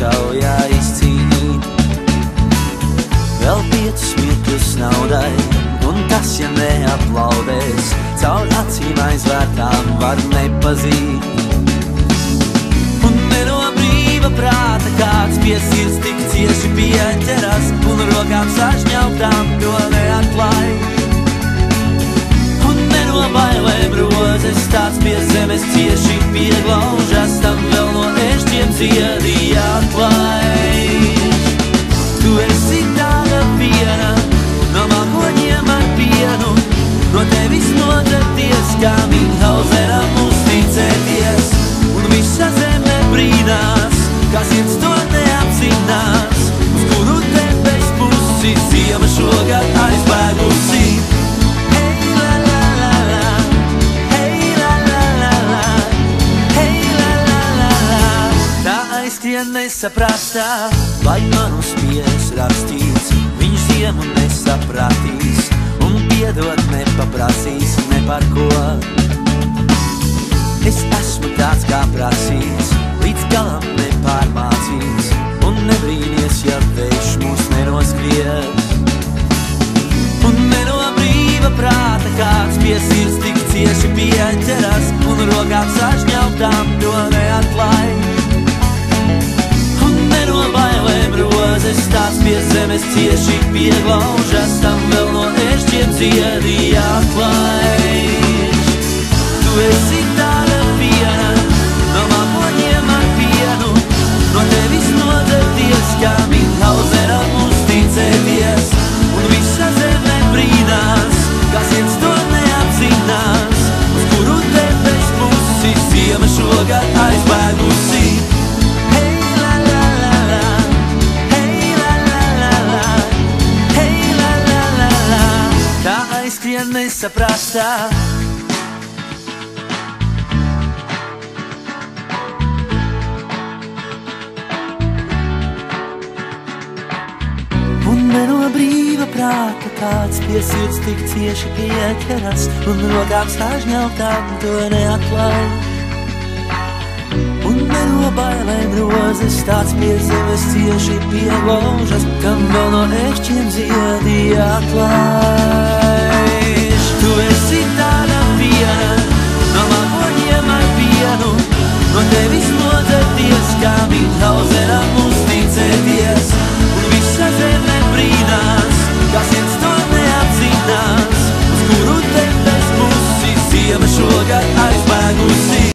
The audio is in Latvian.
Kaujā izcīnīt vēl 5 mirkļus naudai, un tas, ja neaplaudēs, caur acīm aizvērtām var nepazīt. Un ne no brīva prāta kāds pie sirds tik cieši pieķeras, un rokām sašņautām to neatklāj. Un ne no bailēm rozes tāds pie zemes cieši pieglaužas, tam vēl no ešķiem ziedi jāklāj. Tu esi tāda viena, no mākoņiem ar pienu, no tevis nodzerties, kā Minhausenam uzticēties. Un visa zeme brīnās, kā sirds to neapzinās, uz kuru debes pusi ziema šogad aizbēgusi. Nesaprastā, vai man uzspies rakstīts, viņš ziemu nesapratīs, un piedot nepaprasīs ne par ko. Es esmu tāds, kā prasīts, līdz galam nepārmācīts, un nebrīnies, ja vējš mūs nenoskries. Un ne no brīva prāta kāds pie sirds tik cieši pieķeras, un rokām sašņautām to neatklāj. No bailēm rozes tāds pie zemes cieši pieglaužas, tam vēl no ešķiem ziedi jāklāj. Tu esi tāda viena, no mākoņiem ar pienu, no tevis nodzerties, kā Minhausenam uzticēties. Un visa zeme brīnās, kā sirds to neapzinās, uz kuru debes pusi ziema šogad aizbēgusi. Aizskrien nesaprastā. Un ne no brīva prāta kāds pie sirds tik cieši pieķeras, un rokām sažņautām to neatklāj. Un ne no bailēm rozes tāds pie zemes cieši pieglaužas, kam vēl no ešķiem ziedi jāklāj.